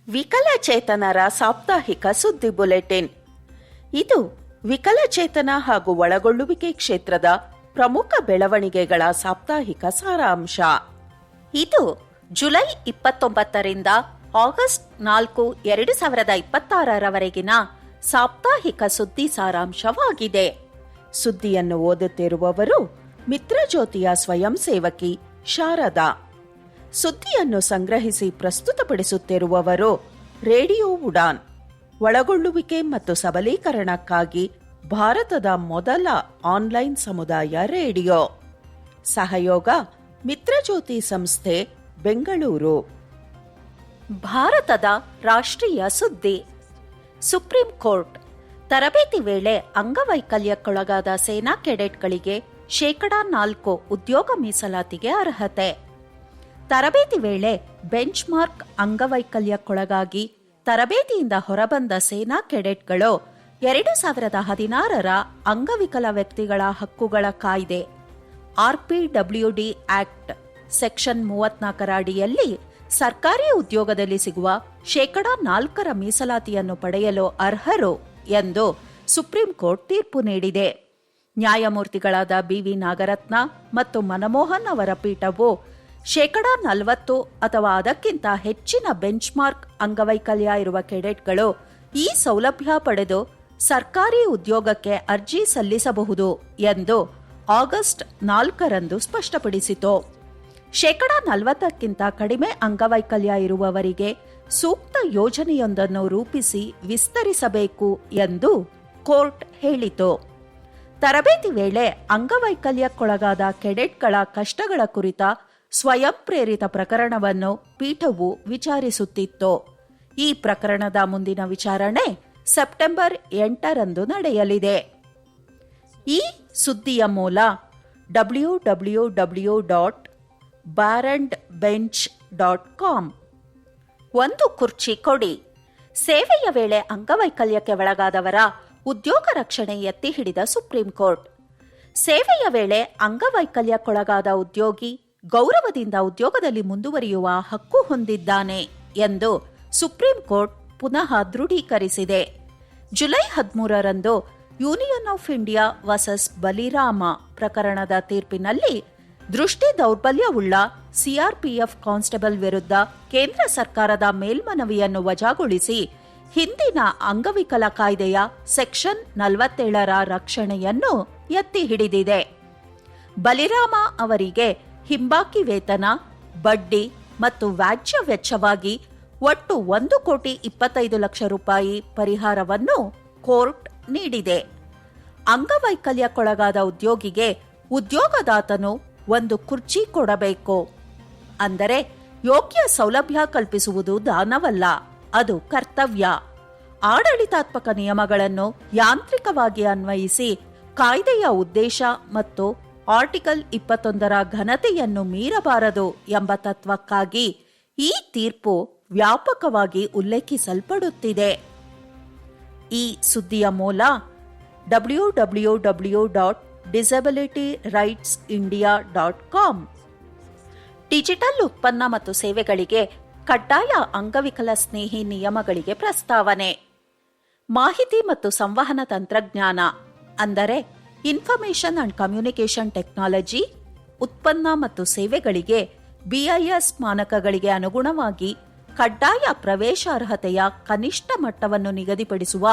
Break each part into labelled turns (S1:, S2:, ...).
S1: ವಿಕಲಚೇತನರ ಸಾಪ್ತಾಹಿಕ ಸುದ್ದಿ ಬುಲೆಟಿನ್. ಇದು ವಿಕಲಚೇತನ ಹಾಗೂ ಒಳಗೊಳ್ಳುವಿಕೆ ಕ್ಷೇತ್ರದ ಪ್ರಮುಖ ಬೆಳವಣಿಗೆಗಳ ಸಾಪ್ತಾಹಿಕ ಸಾರಾಂಶ. ಇದು ಜುಲೈ 29ರಿಂದ ಆಗಸ್ಟ್ 4, 2026 ಸಾಪ್ತಾಹಿಕ ಸುದ್ದಿ ಸಾರಾಂಶವಾಗಿದೆ. ಸುದ್ದಿಯನ್ನು ಓದುತ್ತಿರುವವರು ಮಿತ್ರಜ್ಯೋತಿಯ ಸ್ವಯಂ ಸೇವಕಿ ಶಾರದಾ. ಸುದ್ದಿಯನ್ನು ಸಂಗ್ರಹಿಸಿ ಪ್ರಸ್ತುತಪಡಿಸುತ್ತಿರುವವರು ರೇಡಿಯೋ ಉಡಾನ್, ಒಳಗೊಳ್ಳುವಿಕೆ ಮತ್ತು ಸಬಲೀಕರಣಕ್ಕಾಗಿ ಭಾರತದ ಮೊದಲ ಆನ್ಲೈನ್ ಸಮುದಾಯ ರೇಡಿಯೋ. ಸಹಯೋಗ ಮಿತ್ರಜ್ಯೋತಿ ಸಂಸ್ಥೆ, ಬೆಂಗಳೂರು. ಭಾರತದ ರಾಷ್ಟ್ರೀಯ ಸುದ್ದಿ. ಸುಪ್ರೀಂ ಕೋರ್ಟ್ ತರಬೇತಿ ವೇಳೆ ಅಂಗವೈಕಲ್ಯಕ್ಕೊಳಗಾದ ಸೇನಾ ಕೆಡೆಟ್ಗಳಿಗೆ 4% ಉದ್ಯೋಗ ಮೀಸಲಾತಿಗೆ ಅರ್ಹತೆ. ತರಬೇತಿ ವೇಳೆ ಬೆಂಚ್ ಮಾರ್ಕ್ ಅಂಗವೈಕಲ್ಯಕ್ಕೊಳಗಾಗಿ ತರಬೇತಿಯಿಂದ ಹೊರಬಂದ ಸೇನಾ ಕೆಡೆಟ್ಗಳು 2016ರ ಅಂಗವಿಕಲ ವ್ಯಕ್ತಿಗಳ ಹಕ್ಕುಗಳ ಕಾಯ್ದೆ RPWD ಆಕ್ಟ್ ಸೆಕ್ಷನ್ 34ರ ಅಡಿಯಲ್ಲಿ ಸರ್ಕಾರಿ ಉದ್ಯೋಗದಲ್ಲಿ ಸಿಗುವ 4% ಮೀಸಲಾತಿಯನ್ನು ಪಡೆಯಲು ಅರ್ಹರು ಎಂದು ಸುಪ್ರೀಂ ಕೋರ್ಟ್ ತೀರ್ಪು ನೀಡಿದೆ. ನ್ಯಾಯಮೂರ್ತಿಗಳಾದ BV ನಾಗರತ್ನ ಮತ್ತು ಮನಮೋಹನ್ ಅವರ ಪೀಠವು 40% ಅಥವಾ ಅದಕ್ಕಿಂತ ಹೆಚ್ಚಿನ ಬೆಂಚ್ ಮಾರ್ಕ್ ಅಂಗವೈಕಲ್ಯ ಇರುವ ಕೆಡೆಟ್ಗಳು ಈ ಸೌಲಭ್ಯ ಪಡೆದು ಸರ್ಕಾರಿ ಉದ್ಯೋಗಕ್ಕೆ ಅರ್ಜಿ ಸಲ್ಲಿಸಬಹುದು ಎಂದು ಆಗಸ್ಟ್ 4ರಂದು ಸ್ಪಷ್ಟಪಡಿಸಿತು. 40%ಕ್ಕಿಂತ ಕಡಿಮೆ ಅಂಗವೈಕಲ್ಯ ಇರುವವರಿಗೆ ಸೂಕ್ತ ಯೋಜನೆಯೊಂದನ್ನು ರೂಪಿಸಿ ವಿಸ್ತರಿಸಬೇಕು ಎಂದು ಕೋರ್ಟ್ ಹೇಳಿತು. ತರಬೇತಿ ವೇಳೆ ಅಂಗವೈಕಲ್ಯಕ್ಕೊಳಗಾದ ಕೆಡೆಟ್ಗಳ ಕಷ್ಟಗಳ ಕುರಿತ ಸ್ವಯಂ ಪ್ರೇರಿತ ಪ್ರಕರಣವನ್ನು ಪೀಠವು ವಿಚಾರಿಸುತ್ತಿತ್ತು. ಈ ಪ್ರಕರಣದ ಮುಂದಿನ ವಿಚಾರಣೆ ಸೆಪ್ಟೆಂಬರ್ 8ರಂದು ನಡೆಯಲಿದೆ. ಈ ಸುದ್ದಿಯ ಮೂಲ www.barandbench.com. ಒಂದು ಕುರ್ಚಿ ಕೊಡಿ. ಸೇವೆಯ ವೇಳೆ ಅಂಗವೈಕಲ್ಯಕ್ಕೆ ಒಳಗಾದವರ ಉದ್ಯೋಗ ರಕ್ಷಣೆ ಎತ್ತಿ ಹಿಡಿದ ಸುಪ್ರೀಂ ಕೋರ್ಟ್. ಸೇವೆಯ ವೇಳೆ ಅಂಗವೈಕಲ್ಯಕ್ಕೊಳಗಾದ ಉದ್ಯೋಗಿ ಗೌರವದಿಂದ ಉದ್ಯೋಗದಲ್ಲಿ ಮುಂದುವರಿಯುವ ಹಕ್ಕು ಹೊಂದಿದ್ದಾನೆ ಎಂದು ಸುಪ್ರೀಂ ಕೋರ್ಟ್ ಪುನಃ ದೃಢೀಕರಿಸಿದೆ. ಜುಲೈ 13ರಂದು union of India versus Balirama ಪ್ರಕರಣದ ತೀರ್ಪಿನಲ್ಲಿ ದೃಷ್ಟಿ ದೌರ್ಬಲ್ಯವುಳ್ಳ ಸಿಆರ್ಪಿಎಫ್ ಕಾನ್ಸ್ಟೇಬಲ್ ವಿರುದ್ಧ ಕೇಂದ್ರ ಸರ್ಕಾರದ ಮೇಲ್ಮನವಿಯನ್ನು ವಜಾಗೊಳಿಸಿ ಹಿಂದಿನ ಅಂಗವಿಕಲ ಕಾಯ್ದೆಯ ಸೆಕ್ಷನ್ 47ರ ರಕ್ಷಣೆಯನ್ನು ಎತ್ತಿ ಹಿಡಿದಿದೆ. ಬಲಿರಾಮ ಅವರಿಗೆ ಹಿಂಬಾಕಿ ವೇತನ, ಬಡ್ಡಿ ಮತ್ತು ವ್ಯಾಜ್ಯ ವೆಚ್ಚವಾಗಿ ಒಟ್ಟು 1,25,00,000 ರೂಪಾಯಿ ಪರಿಹಾರವನ್ನು ಕೋರ್ಟ್ ನೀಡಿದೆ. ಅಂಗವೈಕಲ್ಯಕ್ಕೊಳಗಾದ ಉದ್ಯೋಗಿಗೆ ಉದ್ಯೋಗದಾತನು ಒಂದು ಕುರ್ಚಿ ಕೊಡಬೇಕು. ಅಂದರೆ ಯೋಗ್ಯ ಸೌಲಭ್ಯ ಕಲ್ಪಿಸುವುದು ದಾನವಲ್ಲ, ಅದು ಕರ್ತವ್ಯ. ಆಡಳಿತಾತ್ಮಕ ನಿಯಮಗಳನ್ನು ಯಾಂತ್ರಿಕವಾಗಿ ಅನ್ವಯಿಸಿ ಕಾಯ್ದೆಯ ಉದ್ದೇಶ ಮತ್ತು ಆರ್ಟಿಕಲ್ 21ರ ಘನತೆಯನ್ನು ಮೀರಬಾರದು ಎಂಬ ತತ್ವಕ್ಕಾಗಿ ಈ ತೀರ್ಪು ವ್ಯಾಪಕವಾಗಿ ಉಲ್ಲೇಖಿಸಲ್ಪಡುತ್ತಿದೆ. ಈ ಸುದ್ದಿಯ ಮೂಲ www.disabilityrightsindia.com. ಡಿಜಿಟಲ್ ಉತ್ಪನ್ನ ಮತ್ತು ಸೇವೆಗಳಿಗೆ ಕಡ್ಡಾಯ ಅಂಗವಿಕಲ ಸ್ನೇಹಿ ನಿಯಮಗಳಿಗೆ ಪ್ರಸ್ತಾವನೆ. ಮಾಹಿತಿ ಮತ್ತು ಸಂವಹನ ತಂತ್ರಜ್ಞಾನ ಅಂದರೆ ಇನ್ಫಾರ್ಮೇಷನ್ ಅಂಡ್ ಕಮ್ಯುನಿಕೇಷನ್ ಟೆಕ್ನಾಲಜಿ ಉತ್ಪನ್ನ ಮತ್ತು ಸೇವೆಗಳಿಗೆ BIS ಮಾನಕಗಳಿಗೆ ಅನುಗುಣವಾಗಿ ಕಡ್ಡಾಯ ಪ್ರವೇಶಾರ್ಹತೆಯ ಕನಿಷ್ಠ ಮಟ್ಟವನ್ನು ನಿಗದಿಪಡಿಸುವ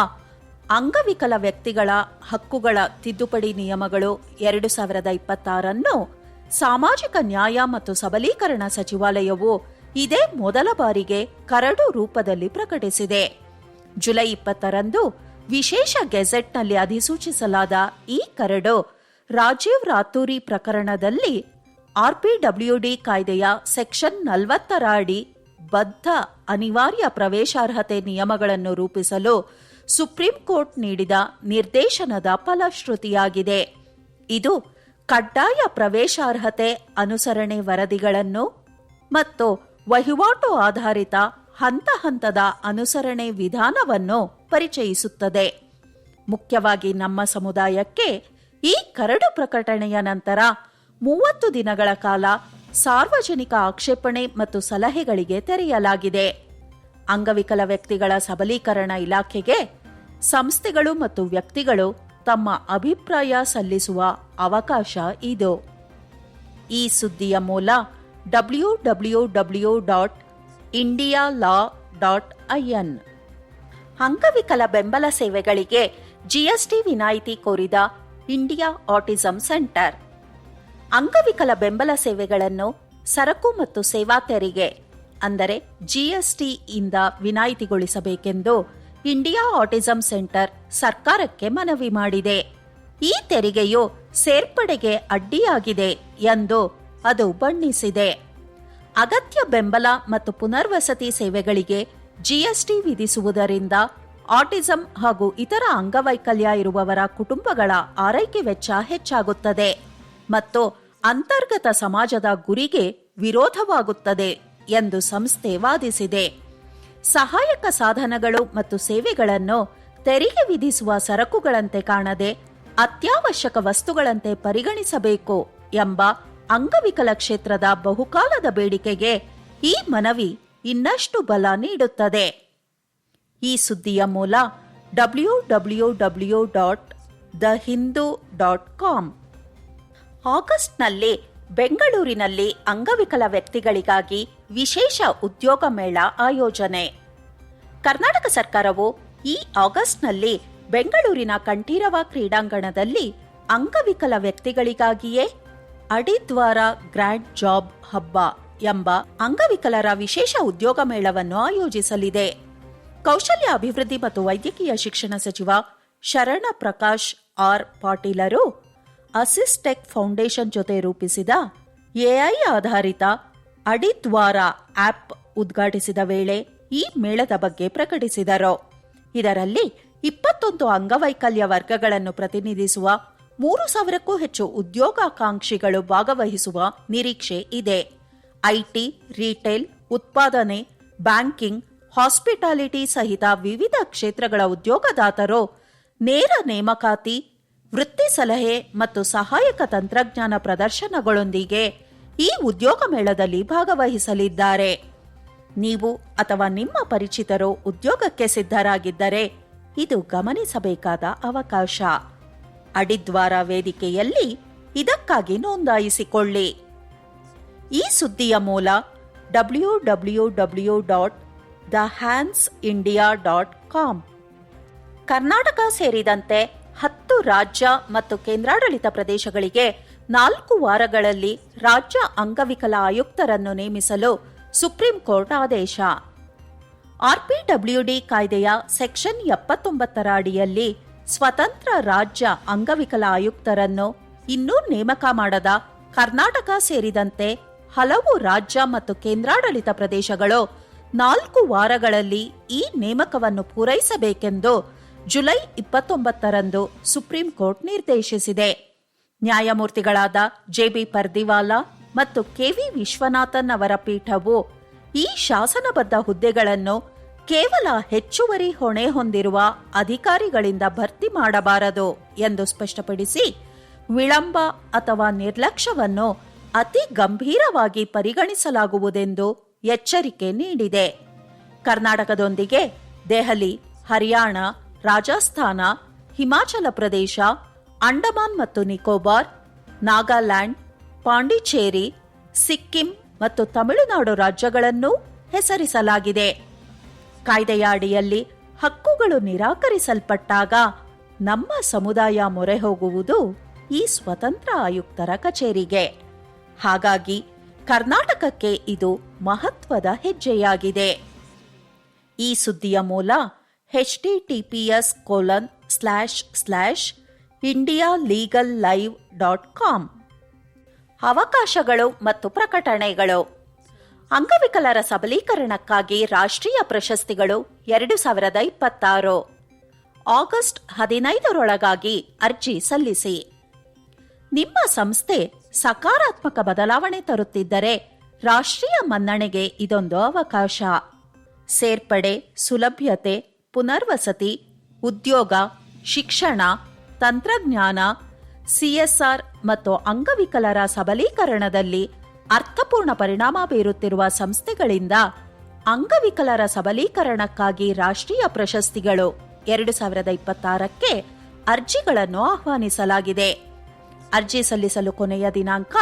S1: ಅಂಗವಿಕಲ ವ್ಯಕ್ತಿಗಳ ಹಕ್ಕುಗಳ ತಿದ್ದುಪಡಿ ನಿಯಮಗಳು 2026 ಸಾಮಾಜಿಕ ನ್ಯಾಯ ಮತ್ತು ಸಬಲೀಕರಣ ಸಚಿವಾಲಯವು ಇದೇ ಮೊದಲ ಬಾರಿಗೆ ಕರಡು ರೂಪದಲ್ಲಿ ಪ್ರಕಟಿಸಿದೆ. ಜುಲೈ 20ರಂದು ವಿಶೇಷ ಗೆಜೆಟ್ನಲ್ಲಿ ಅಧಿಸೂಚಿಸಲಾದ ಈ ಕರಡು ರಾಜೀವ್ ರಾತೂರಿ ಪ್ರಕರಣದಲ್ಲಿ RPWD ಕಾಯ್ದೆಯ ಸೆಕ್ಷನ್ 40ರ ಅಡಿ ಬದ್ಧ ಅನಿವಾರ್ಯ ಪ್ರವೇಶಾರ್ಹತೆ ನಿಯಮಗಳನ್ನು ರೂಪಿಸಲು ಸುಪ್ರೀಂ ಕೋರ್ಟ್ ನೀಡಿದ ನಿರ್ದೇಶನದ ಫಲಶ್ರುತಿಯಾಗಿದೆ. ಇದು ಕಡ್ಡಾಯ ಪ್ರವೇಶಾರ್ಹತೆ ಅನುಸರಣೆ ವರದಿಗಳನ್ನು ಮತ್ತು ವಹಿವಾಟು ಆಧಾರಿತ ಹಂತ ಹಂತದ ಅನುಸರಣೆ ವಿಧಾನವನ್ನು ಪರಿಚಯಿಸುತ್ತದೆ. ಮುಖ್ಯವಾಗಿ ನಮ್ಮ ಸಮುದಾಯಕ್ಕೆ ಈ ಕರಡು ಪ್ರಕಟಣೆಯ ನಂತರ 30 ದಿನಗಳ ಕಾಲ ಸಾರ್ವಜನಿಕ ಆಕ್ಷೇಪಣೆ ಮತ್ತು ಸಲಹೆಗಳಿಗೆ ತೆರೆಯಲಾಗಿದೆ. ಅಂಗವಿಕಲ ವ್ಯಕ್ತಿಗಳ ಸಬಲೀಕರಣ ಇಲಾಖೆಗೆ ಸಂಸ್ಥೆಗಳು ಮತ್ತು ವ್ಯಕ್ತಿಗಳು ತಮ್ಮ ಅಭಿಪ್ರಾಯ ಸಲ್ಲಿಸುವ ಅವಕಾಶ ಇದು. ಈ ಸುದ್ದಿಯ ಮೂಲ www.indialaw.in. ಅಂಗವಿಕಲ ಬೆಂಬಲ ಸೇವೆಗಳಿಗೆ ಜಿಎಸ್ಟಿ ವಿನಾಯಿತಿ ಕೋರಿದ ಇಂಡಿಯಾ ಆಟಿಸಂ ಸೆಂಟರ್. ಅಂಗವಿಕಲ ಬೆಂಬಲ ಸೇವೆಗಳನ್ನು ಸರಕು ಮತ್ತು ಸೇವಾ ತೆರಿಗೆ ಅಂದರೆ ಜಿಎಸ್ಟಿಯಿಂದ ವಿನಾಯಿತಿಗೊಳಿಸಬೇಕೆಂದು ಇಂಡಿಯಾ ಆಟಿಸಂ ಸೆಂಟರ್ ಸರ್ಕಾರಕ್ಕೆ ಮನವಿ ಮಾಡಿದೆ. ಈ ತೆರಿಗೆಯು ಸೇರ್ಪಡೆಗೆ ಅಡ್ಡಿಯಾಗಿದೆ ಎಂದು ಅದು ಬಣ್ಣಿಸಿದೆ. ಅಗತ್ಯ ಬೆಂಬಲ ಮತ್ತು ಪುನರ್ವಸತಿ ಸೇವೆಗಳಿಗೆ ಜಿಎಸ್ಟಿ ವಿಧಿಸುವುದರಿಂದ ಆಟಿಸಂ ಹಾಗೂ ಇತರ ಅಂಗವೈಕಲ್ಯ ಇರುವವರ ಕುಟುಂಬಗಳ ಆರೈಕೆ ವೆಚ್ಚ ಹೆಚ್ಚಾಗುತ್ತದೆ ಮತ್ತು ಅಂತರ್ಗತ ಸಮಾಜದ ಗುರಿಗೆ ವಿರೋಧವಾಗುತ್ತದೆ ಎಂದು ಸಂಸ್ಥೆ ವಾದಿಸಿದೆ. ಸಹಾಯಕ ಸಾಧನಗಳು ಮತ್ತು ಸೇವೆಗಳನ್ನು ತೆರಿಗೆ ವಿಧಿಸುವ ಸರಕುಗಳಂತೆ ಕಾಣದೆ ಅತ್ಯವಶ್ಯಕ ವಸ್ತುಗಳಂತೆ ಪರಿಗಣಿಸಬೇಕು ಎಂಬ ಅಂಗವಿಕಲ ಕ್ಷೇತ್ರದ ಬಹುಕಾಲದ ಬೇಡಿಕೆಗೆ ಈ ಮನವಿ ಇನ್ನಷ್ಟು ಬಲ ನೀಡುತ್ತದೆ. ಈ ಸುದ್ದಿಯ ಮೂಲ www.thehindu.com. ಆಗಸ್ಟ್ನಲ್ಲಿ ಬೆಂಗಳೂರಿನಲ್ಲಿ ಅಂಗವಿಕಲ ವ್ಯಕ್ತಿಗಳಿಗಾಗಿ ವಿಶೇಷ ಉದ್ಯೋಗ ಮೇಳ ಆಯೋಜನೆ. ಕರ್ನಾಟಕ ಸರ್ಕಾರವು ಈ ಆಗಸ್ಟ್ನಲ್ಲಿ ಬೆಂಗಳೂರಿನ ಕಂಠೀರವ ಕ್ರೀಡಾಂಗಣದಲ್ಲಿ ಅಂಗವಿಕಲ ವ್ಯಕ್ತಿಗಳಿಗಾಗಿಯೇ ಅಡಿದ್ವಾರ ಗ್ರ್ಯಾಂಡ್ ಜಾಬ್ ಹಬ್ಬ ಎಂಬ ಅಂಗವಿಕಲರ ವಿಶೇಷ ಉದ್ಯೋಗ ಮೇಳವನ್ನು ಆಯೋಜಿಸಲಿದೆ. ಕೌಶಲ್ಯ ಅಭಿವೃದ್ಧಿ ಮತ್ತು ವೈದ್ಯಕೀಯ ಶಿಕ್ಷಣ ಸಚಿವ ಶರಣ ಪ್ರಕಾಶ್ ಆರ್ ಪಾಟೀಲರು ಅಸಿಸ್ಟೆಕ್ ಫೌಂಡೇಶನ್ ಜೊತೆ ರೂಪಿಸಿದ ಎಐ ಆಧಾರಿತ ಅಡಿದ್ವಾರ ಆಪ್ ಉದ್ಘಾಟಿಸಿದ ವೇಳೆ ಈ ಮೇಳದ ಬಗ್ಗೆ ಪ್ರಕಟಿಸಿದರು. ಇದರಲ್ಲಿ 21 ಅಂಗವೈಕಲ್ಯ ವರ್ಗಗಳನ್ನು ಪ್ರತಿನಿಧಿಸುವ 3,000ಕ್ಕೂ ಹೆಚ್ಚು ಉದ್ಯೋಗಾಕಾಂಕ್ಷಿಗಳು ಭಾಗವಹಿಸುವ ನಿರೀಕ್ಷೆ ಇದೆ. ಐಟಿ, ರಿಟೇಲ್, ಉತ್ಪಾದನೆ, ಬ್ಯಾಂಕಿಂಗ್, ಹಾಸ್ಪಿಟಾಲಿಟಿ ಸಹಿತ ವಿವಿಧ ಕ್ಷೇತ್ರಗಳ ಉದ್ಯೋಗದಾತರು ನೇರ ನೇಮಕಾತಿ, ವೃತ್ತಿ ಸಲಹೆ ಮತ್ತು ಸಹಾಯಕ ತಂತ್ರಜ್ಞಾನ ಪ್ರದರ್ಶನಗಳೊಂದಿಗೆ ಈ ಉದ್ಯೋಗ ಮೇಳದಲ್ಲಿ ಭಾಗವಹಿಸಲಿದ್ದಾರೆ. ನೀವು ಅಥವಾ ನಿಮ್ಮ ಪರಿಚಿತರು ಉದ್ಯೋಗಕ್ಕೆ ಸಿದ್ಧರಾಗಿದ್ದರೆ ಇದು ಗಮನಿಸಬೇಕಾದ ಅವಕಾಶ. ಅಡಿದ್ವಾರ ವೇದಿಕೆಯಲ್ಲಿ ಇದಕ್ಕಾಗಿ ನೋಂದಾಯಿಸಿಕೊಳ್ಳಿ. ಈ ಸುದ್ದಿಯ ಮೂಲ www.thehandsindia.com. ಕರ್ನಾಟಕ ಸೇರಿದಂತೆ 10 ರಾಜ್ಯ ಮತ್ತು ಕೇಂದ್ರಾಡಳಿತ ಪ್ರದೇಶಗಳಿಗೆ 4 ವಾರಗಳಲ್ಲಿ ರಾಜ್ಯ ಅಂಗವಿಕಲ ಆಯುಕ್ತರನ್ನು ನೇಮಿಸಲು ಸುಪ್ರೀಂ ಕೋರ್ಟ್ ಆದೇಶ. ಆರ್ಪಿಡಬ್ಲ್ಯೂಡಿ ಕಾಯ್ದೆಯ ಸೆಕ್ಷನ್ 79ರ ಅಡಿಯಲ್ಲಿ ಸ್ವತಂತ್ರ ರಾಜ್ಯ ಅಂಗವಿಕಲ ಆಯುಕ್ತರನ್ನು ಇನ್ನೂ ನೇಮಕ ಮಾಡದ ಕರ್ನಾಟಕ ಸೇರಿದಂತೆ ಹಲವು ರಾಜ್ಯ ಮತ್ತು ಕೇಂದ್ರಾಡಳಿತ ಪ್ರದೇಶಗಳು 4 ವಾರಗಳಲ್ಲಿ ಈ ನೇಮಕವನ್ನು ಪೂರೈಸಬೇಕೆಂದು ಜುಲೈ 29ರಂದು ಸುಪ್ರೀಂ ಕೋರ್ಟ್ ನಿರ್ದೇಶಿಸಿದೆ. ನ್ಯಾಯಮೂರ್ತಿಗಳಾದ ಜೆಬಿ ಪರ್ದಿವಾಲಾ ಮತ್ತು ಕೆವಿ ವಿಶ್ವನಾಥನ್ ಅವರ ಪೀಠವು ಈ ಶಾಸನಬದ್ಧ ಹುದ್ದೆಗಳನ್ನು ಕೇವಲ ಹೆಚ್ಚುವರಿ ಹೊಣೆ ಹೊಂದಿರುವ ಅಧಿಕಾರಿಗಳಿಂದ ಭರ್ತಿ ಮಾಡಬಾರದು ಎಂದು ಸ್ಪಷ್ಟಪಡಿಸಿ ವಿಳಂಬ ಅಥವಾ ನಿರ್ಲಕ್ಷ್ಯವನ್ನು ಅತಿ ಗಂಭೀರವಾಗಿ ಪರಿಗಣಿಸಲಾಗುವುದೆಂದು ಎಚ್ಚರಿಕೆ ನೀಡಿದೆ. ಕರ್ನಾಟಕದೊಂದಿಗೆ ದೆಹಲಿ, ಹರಿಯಾಣ, ರಾಜಸ್ಥಾನ, ಹಿಮಾಚಲ ಪ್ರದೇಶ, ಅಂಡಮಾನ್ ಮತ್ತು ನಿಕೋಬಾರ್, ನಾಗಾಲ್ಯಾಂಡ್, ಪಾಂಡಿಚೇರಿ, ಸಿಕ್ಕಿಂ ಮತ್ತು ತಮಿಳುನಾಡು ರಾಜ್ಯಗಳನ್ನೂ ಹೆಸರಿಸಲಾಗಿದೆ. ಕಾಯ್ದೆಯ ಅಡಿಯಲ್ಲಿ ಹಕ್ಕುಗಳು ನಿರಾಕರಿಸಲ್ಪಟ್ಟಾಗ ನಮ್ಮ ಸಮುದಾಯ ಮೊರೆ ಹೋಗುವುದು ಈ ಸ್ವತಂತ್ರ ಆಯುಕ್ತರ ಕಚೇರಿಗೆ. ಹಾಗಾಗಿ ಕರ್ನಾಟಕಕ್ಕೆ ಇದು ಮಹತ್ವದ ಹೆಜ್ಜೆಯಾಗಿದೆ. ಈ ಸುದ್ದಿಯ ಮೂಲ https://indialegallive.com. ಅವಕಾಶಗಳು ಮತ್ತು ಪ್ರಕಟಣೆಗಳು. ಅಂಗವಿಕಲರ ಸಬಲೀಕರಣಕ್ಕಾಗಿ ರಾಷ್ಟ್ರೀಯ ಪ್ರಶಸ್ತಿಗಳು 2026 ಆಗಸ್ಟ್ 15ರೊಳಗಾಗಿ ಅರ್ಜಿ ಸಲ್ಲಿಸಿ. ನಿಮ್ಮ ಸಂಸ್ಥೆ ಸಕಾರಾತ್ಮಕ ಬದಲಾವಣೆ ತರುತ್ತಿದ್ದರೆ ರಾಷ್ಟ್ರೀಯ ಮನ್ನಣೆಗೆ ಇದೊಂದು ಅವಕಾಶ. ಸೇರ್ಪಡೆ, ಸುಲಭ್ಯತೆ, ಪುನರ್ವಸತಿ, ಉದ್ಯೋಗ, ಶಿಕ್ಷಣ, ತಂತ್ರಜ್ಞಾನ, ಸಿಎಸ್ಆರ್ ಮತ್ತು ಅಂಗವಿಕಲರ ಸಬಲೀಕರಣದಲ್ಲಿ ಅರ್ಥಪೂರ್ಣ ಪರಿಣಾಮ ಬೀರುತ್ತಿರುವ ಸಂಸ್ಥೆಗಳಿಂದ ಅಂಗವಿಕಲರ ಸಬಲೀಕರಣಕ್ಕಾಗಿ ರಾಷ್ಟ್ರೀಯ ಪ್ರಶಸ್ತಿಗಳು 2026ಕ್ಕೆ ಅರ್ಜಿಗಳನ್ನು ಆಹ್ವಾನಿಸಲಾಗಿದೆ. ಅರ್ಜಿ ಸಲ್ಲಿಸಲು ಕೊನೆಯ ದಿನಾಂಕ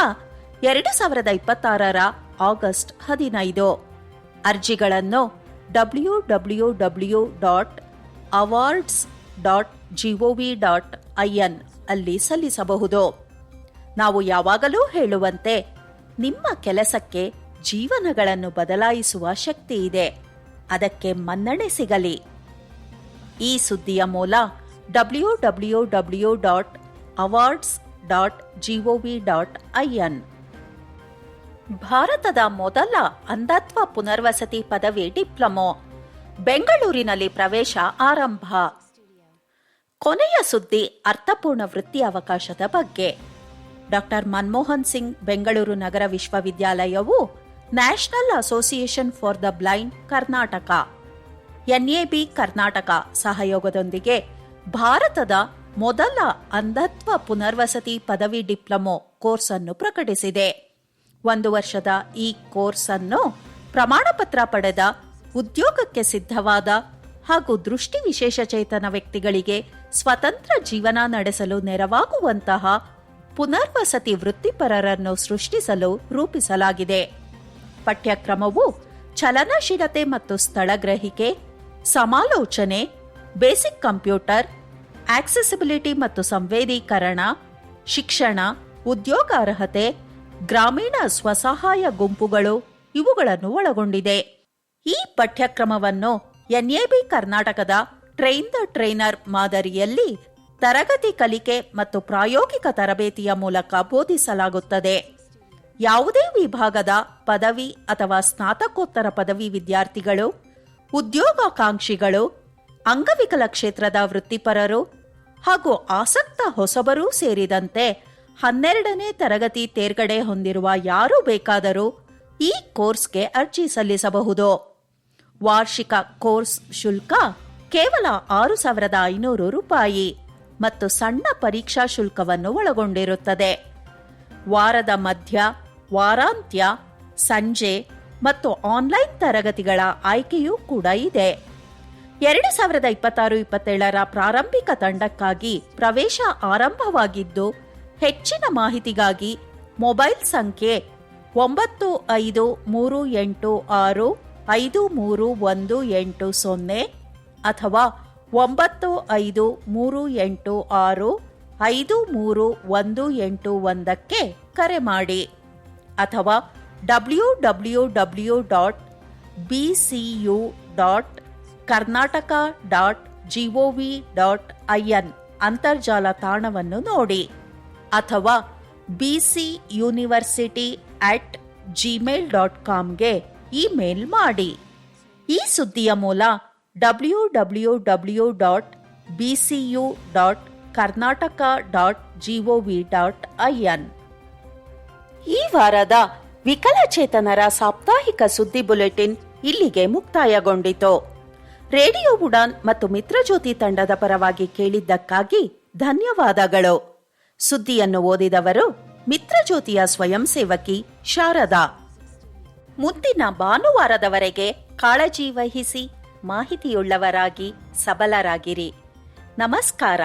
S1: 2026 ಆಗಸ್ಟ್ 15. ಅರ್ಜಿಗಳನ್ನು www.awards.gov.in ಅಲ್ಲಿ ಸಲ್ಲಿಸಬಹುದು. ನಾವು ಯಾವಾಗಲೂ ಹೇಳುವಂತೆ ನಿಮ್ಮ ಕೆಲಸಕ್ಕೆ ಜೀವನಗಳನ್ನು ಬದಲಾಯಿಸುವ ಶಕ್ತಿ ಇದೆ. ಅದಕ್ಕೆ ಮನ್ನಣೆ ಸಿಗಲಿ. ಈ ಸುದ್ದಿಯ ಮೂಲ www.awards.gov.in. ಭಾರತದ ಮೊದಲ ಅಂಧತ್ವ ಪುನರ್ವಸತಿ ಪದವಿ ಡಿಪ್ಲೊಮೊ ಬೆಂಗಳೂರಿನಲ್ಲಿ ಪ್ರವೇಶ ಆರಂಭ. ಕೊನೆಯ ಸುದ್ದಿ ಅರ್ಥಪೂರ್ಣ ವೃತ್ತಿ ಅವಕಾಶದ ಬಗ್ಗೆ. ಡಾಕ್ಟರ್ ಮನಮೋಹನ್ ಸಿಂಗ್ ಬೆಂಗಳೂರು ನಗರ ವಿಶ್ವವಿದ್ಯಾಲಯವು national association for the blind Karnataka NAB Karnataka ಸಹಯೋಗದೊಂದಿಗೆ ಭಾರತದ ಮೊದಲ ಅಂಧತ್ವ ಪುನರ್ವಸತಿ ಪದವಿ ಡಿಪ್ಲೊಮೊ ಕೋರ್ಸ್ ಅನ್ನು ಪ್ರಕಟಿಸಿದೆ. 1 ವರ್ಷದ ಈ ಕೋರ್ಸ್ ಅನ್ನು ಪ್ರಮಾಣಪತ್ರ ಪಡೆದ ಉದ್ಯೋಗಕ್ಕೆ ಸಿದ್ಧವಾದ ಹಾಗೂ ದೃಷ್ಟಿ ವಿಶೇಷಚೇತನ ವ್ಯಕ್ತಿಗಳಿಗೆ ಸ್ವತಂತ್ರ ಜೀವನ ನಡೆಸಲು ನೆರವಾಗುವಂತಹ ಪುನರ್ವಸತಿ ವೃತ್ತಿಪರರನ್ನು ಸೃಷ್ಟಿಸಲು ರೂಪಿಸಲಾಗಿದೆ. ಪಠ್ಯಕ್ರಮವು ಚಲನಶೀಲತೆ ಮತ್ತು ಸ್ಥಳಗ್ರಹಿಕೆ, ಸಮಾಲೋಚನೆ, ಬೇಸಿಕ್ ಕಂಪ್ಯೂಟರ್, ಆಕ್ಸೆಸಿಬಿಲಿಟಿ ಮತ್ತು ಸಂವೇದೀಕರಣ, ಶಿಕ್ಷಣ, ಉದ್ಯೋಗಾರ್ಹತೆ, ಗ್ರಾಮೀಣ ಸ್ವಸಹಾಯ ಗುಂಪುಗಳು ಇವುಗಳನ್ನು ಒಳಗೊಂಡಿದೆ. ಈ ಪಠ್ಯಕ್ರಮವನ್ನು NAB ಕರ್ನಾಟಕದ ಟ್ರೈನ್ ದ ಟ್ರೈನರ್ ಮಾದರಿಯಲ್ಲಿ ತರಗತಿ ಕಲಿಕೆ ಮತ್ತು ಪ್ರಾಯೋಗಿಕ ತರಬೇತಿಯ ಮೂಲಕ ಬೋಧಿಸಲಾಗುತ್ತದೆ. ಯಾವುದೇ ವಿಭಾಗದ ಪದವಿ ಅಥವಾ ಸ್ನಾತಕೋತ್ತರ ಪದವಿ ವಿದ್ಯಾರ್ಥಿಗಳು, ಉದ್ಯೋಗಾಕಾಂಕ್ಷಿಗಳು, ಅಂಗವಿಕಲ ಕ್ಷೇತ್ರದ ವೃತ್ತಿಪರರು ಹಾಗೂ ಆಸಕ್ತ ಹೊಸಬರೂ ಸೇರಿದಂತೆ 12ನೇ ತರಗತಿ ತೇರ್ಗಡೆ ಹೊಂದಿರುವ ಯಾರು ಬೇಕಾದರೂ ಈ ಕೋರ್ಸ್ಗೆ ಅರ್ಜಿ ಸಲ್ಲಿಸಬಹುದು. ವಾರ್ಷಿಕ ಕೋರ್ಸ್ ಶುಲ್ಕ ಕೇವಲ 6,500 ರೂಪಾಯಿ ಮತ್ತು ಸಣ್ಣ ಪರೀಕ್ಷಾ ಶುಲ್ಕವನ್ನು ಒಳಗೊಂಡಿರುತ್ತದೆ. ವಾರದ ಮಧ್ಯ, ವಾರಾಂತ್ಯ, ಸಂಜೆ ಮತ್ತು ಆನ್ಲೈನ್ ತರಗತಿಗಳ ಆಯ್ಕೆಯೂ ಕೂಡ ಇದೆ. 2026-27 ಪ್ರಾರಂಭಿಕ ತಂಡಕ್ಕಾಗಿ ಪ್ರವೇಶ ಆರಂಭವಾಗಿದ್ದು, ಹೆಚ್ಚಿನ ಮಾಹಿತಿಗಾಗಿ ಮೊಬೈಲ್ ಸಂಖ್ಯೆ 9538653180 ಅಥವಾ 9538653181ಕ್ಕೆ ಕರೆ ಮಾಡಿ ಅಥವಾ www.bcu.karnataka.gov.in ಅಂತರ್ಜಾಲ ತಾಣವನ್ನು ನೋಡಿ ಅಥವಾ bcuniversity@gmail.comಗೆ ಇಮೇಲ್ ಮಾಡಿ. ಈ ಸುದ್ದಿಯ ಮೂಲ www.bcu.karnataka.gov.in. ಈ ವಾರದ ವಿಕಲಚೇತನರ ಸಾಪ್ತಾಹಿಕ ಸುದ್ದಿ ಬುಲೆಟಿನ್ ಇಲ್ಲಿಗೆ ಮುಕ್ತಾಯಗೊಂಡಿತು. ರೇಡಿಯೋ ಉಡಾನ್ ಮತ್ತು ಮಿತ್ರಜ್ಯೋತಿ ತಂಡದ ಪರವಾಗಿ ಕೇಳಿದ್ದಕ್ಕಾಗಿ ಧನ್ಯವಾದಗಳು. ಸುದ್ದಿಯನ್ನು ಓದಿದವರು ಮಿತ್ರಜ್ಯೋತಿಯ ಸ್ವಯಂ ಸೇವಕಿ ಶಾರದಾ. ಮುಂದಿನ ಭಾನುವಾರದವರೆಗೆ ಕಾಳಜಿ ವಹಿಸಿ ಮಾಹಿತಿಯುಳ್ಳವರಾಗಿ ಸಬಲರಾಗಿರಿ. ನಮಸ್ಕಾರ.